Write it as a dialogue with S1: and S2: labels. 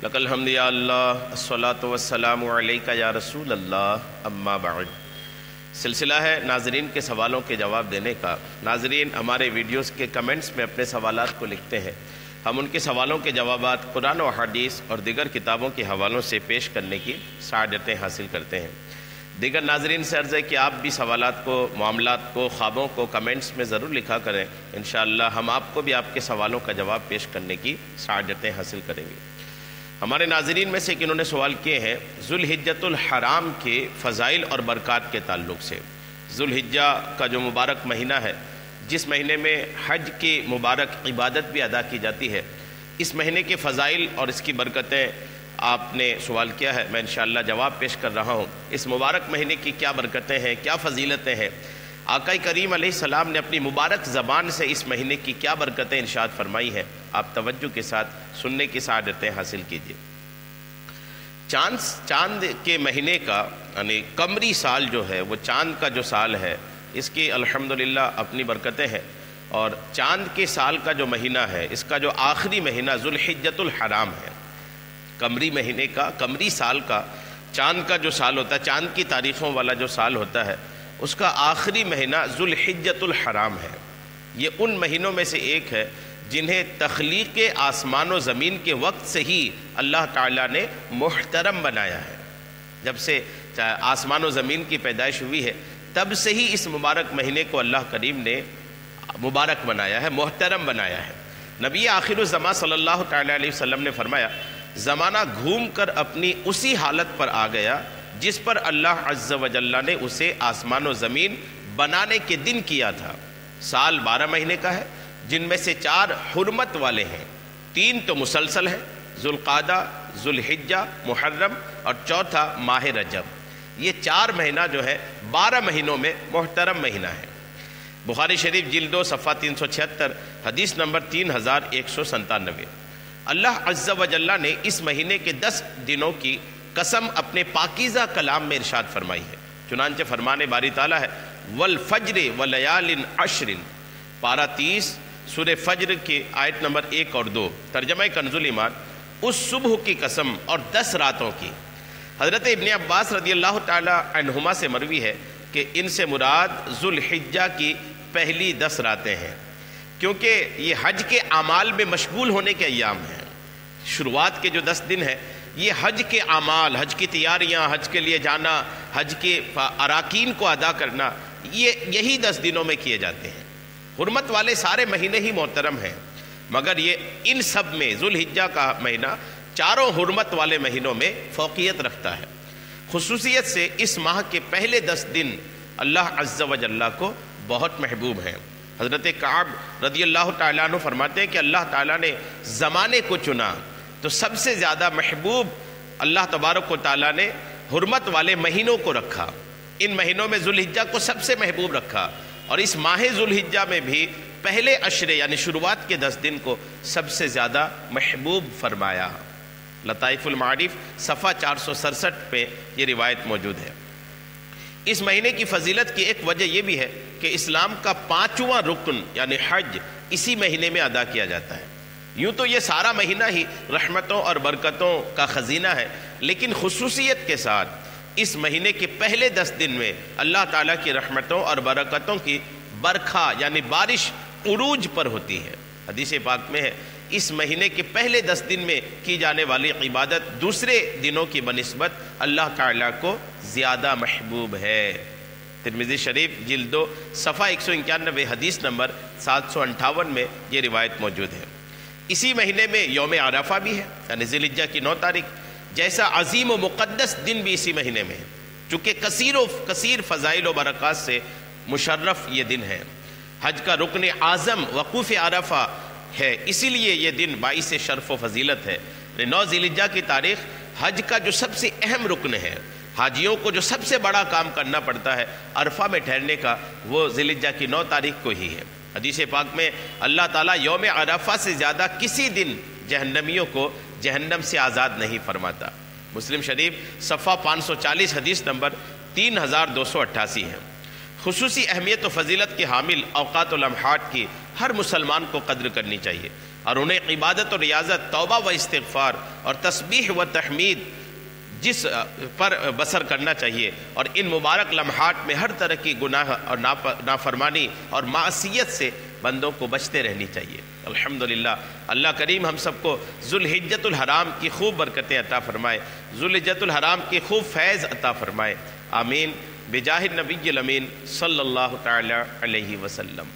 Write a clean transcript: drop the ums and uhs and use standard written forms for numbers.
S1: لک الحمد یا اللہ الصلاۃ والسلام علیک یا رسول اللہ اما بعد۔ سلسلہ ہے ناظرین کے سوالوں کے جواب دینے کا۔ ناظرین ہمارے ویڈیوز کے کمنٹس میں اپنے سوالات کو لکھتے ہیں، ہم ان کے سوالوں کے جوابات قرآن و حدیث اور دیگر کتابوں کے حوالوں سے پیش کرنے کی سعادتیں حاصل کرتے ہیں۔ دیگر ناظرین سے عرض ہے کہ آپ بھی سوالات کو، معاملات کو، خوابوں کو کمنٹس میں ضرور لکھا کریں، انشاءاللہ ہم آپ کو بھی آپ کے سوالوں کا جواب پیش کرنے کی سعادتیں حاصل کریں گے۔ ہمارے ناظرین میں سے کنہوں نے سوال کیے ہیں ذوالحجۃ الحرام کے فضائل اور برکات کے تعلق سے۔ ذوالحجہ کا جو مبارک مہینہ ہے، جس مہینے میں حج کی مبارک عبادت بھی ادا کی جاتی ہے، اس مہینے کے فضائل اور اس کی برکتیں آپ نے سوال کیا ہے، میں انشاءاللہ جواب پیش کر رہا ہوں۔ اس مبارک مہینے کی کیا برکتیں ہیں، کیا فضیلتیں ہیں، آقا کریم علیہ السلام نے اپنی مبارک زبان سے اس مہینے کی کیا برکتیں ارشاد فرمائی ہیں، آپ توجہ کے ساتھ سننے کی سعادتیں حاصل کیجیے۔ چاند کے مہینے کا یعنی قمری سال جو ہے، وہ چاند کا جو سال ہے، اس کی الحمدللہ اپنی برکتیں ہیں، اور چاند کے سال کا جو مہینہ ہے، اس کا جو آخری مہینہ ذوالحجۃ الحرام ہے۔ قمری مہینے کا، قمری سال کا، چاند کا جو سال ہوتا ہے، چاند کی تاریخوں والا جو سال ہوتا ہے، اس کا آخری مہینہ ذوالحجۃ الحرام ہے۔ یہ ان مہینوں میں سے ایک ہے جنہیں تخلیق آسمان و زمین کے وقت سے ہی اللہ تعالیٰ نے محترم بنایا ہے۔ جب سے آسمان و زمین کی پیدائش ہوئی ہے، تب سے ہی اس مبارک مہینے کو اللہ کریم نے مبارک بنایا ہے، محترم بنایا ہے۔ نبی آخر الزمان صلی اللہ تعالیٰ علیہ وسلم نے فرمایا، زمانہ گھوم کر اپنی اسی حالت پر آ گیا جس پر اللہ عز و جل نے اسے آسمان و زمین بنانے کے دن کیا تھا۔ سال 12 مہینے کا ہے، جن میں سے 4 حرمت والے ہیں، 3 تو مسلسل ہیں، ذوالقعدہ، ذوالحجہ، محرم، اور چوتھا ماہ رجب۔ یہ 4 مہینہ جو ہے 12 مہینوں میں محترم مہینہ ہے۔ بخاری شریف جلد 2 صفحہ 376، حدیث نمبر 3197۔ اللہ عز و جل نے اس مہینے کے 10 دنوں کی قسم اپنے پاکیزہ کلام میں ارشاد فرمائی ہے۔ چنانچہ فرمانے باری تعالیٰ ہے والفجر ولیال عشر، پارہ 30 سورہ فجر کی آیت نمبر 1 اور 2، ترجمہ کنز الایمان، اس صبح کی قسم اور 10 راتوں کی۔ حضرت ابن عباس رضی اللہ تعالی عنہما سے مروی ہے کہ ان سے مراد ذوالحجہ کی پہلی 10 راتیں ہیں، کیونکہ یہ حج کے اعمال میں مشغول ہونے کے ایام ہیں۔ شروعات کے جو 10 دن ہیں، یہ حج کے اعمال، حج کی تیاریاں، حج کے لیے جانا، حج کے اراکین کو ادا کرنا، یہی 10 دنوں میں کیے جاتے ہیں۔ حرمت والے سارے مہینے ہی محترم ہیں، مگر یہ ان سب میں ذوالحجہ کا مہینہ 4 حرمت والے مہینوں میں فوقیت رکھتا ہے۔ خصوصیت سے اس ماہ کے پہلے 10 دن اللہ عز و جل کو بہت محبوب ہیں۔ حضرت کعب رضی اللہ تعالیٰ عنہ فرماتے ہیں کہ اللہ تعالیٰ نے زمانے کو چنا تو سب سے زیادہ محبوب اللہ تبارک و تعالیٰ نے حرمت والے مہینوں کو رکھا۔ ان مہینوں میں ذوالحجہ کو سب سے محبوب رکھا، اور اس ماہ ذوالحجہ میں بھی پہلے عشرے یعنی شروعات کے 10 دن کو سب سے زیادہ محبوب فرمایا۔ لطائف المعارف صفحہ 467 پہ یہ روایت موجود ہے۔ اس مہینے کی فضیلت کی ایک وجہ یہ بھی ہے کہ اسلام کا 5واں رکن یعنی حج اسی مہینے میں ادا کیا جاتا ہے۔ یوں تو یہ سارا مہینہ ہی رحمتوں اور برکتوں کا خزینہ ہے، لیکن خصوصیت کے ساتھ اس مہینے کے پہلے 10 دن میں اللہ تعالیٰ کی رحمتوں اور برکتوں کی برکھا یعنی بارش عروج پر ہوتی ہے۔ حدیث پاک میں ہے اس مہینے کے پہلے 10 دن میں کی جانے والی عبادت دوسرے دنوں کی بنسبت اللہ تعالیٰ کو زیادہ محبوب ہے۔ ترمذی شریف جلد 2 صفحہ 191، حدیث نمبر 758 میں یہ روایت موجود ہے۔ اسی مہینے میں یوم عرفہ بھی ہے، یعنی ذوالحجہ کی 9 تاریخ، جیسا عظیم و مقدس دن بھی اسی مہینے میں ہے، چونکہ کثیر فضائل و برکات سے مشرف یہ دن ہے۔ حج کا رکن اعظم وقوف عرفہ ہے، اسی لیے یہ دن باعث شرف و فضیلت ہے۔ 9 ذوالحجہ کی تاریخ حج کا جو سب سے اہم رکن ہے، حاجیوں کو جو سب سے بڑا کام کرنا پڑتا ہے عرفہ میں ٹھہرنے کا، وہ ذوالحجہ کی 9 تاریخ کو ہی ہے۔ حدیث پاک میں اللہ تعالیٰ یوم عرفہ سے زیادہ کسی دن جہنمیوں کو جہنم سے آزاد نہیں فرماتا۔ مسلم شریف صفحہ 540، حدیث نمبر 3288 ہے۔ خصوصی اہمیت و فضیلت کے حامل اوقات و لمحات کی ہر مسلمان کو قدر کرنی چاہیے۔ اور انہیں عبادت و ریاضت، توبہ و استغفار اور تسبیح و تحمید جس پر بسر کرنا چاہیے، اور ان مبارک لمحات میں ہر طرح کی گناہ اور نافرمانی اور معصیت سے بندوں کو بچتے رہنی چاہیے۔ الحمدللہ اللہ کریم ہم سب کو ذوالحجۃ الحرام کی خوب برکتیں عطا فرمائے، ذوالحجۃ الحرام کی خوب فیض عطا فرمائے، آمین بجاہ النبی الامین صلی اللہ تعالی علیہ وسلم۔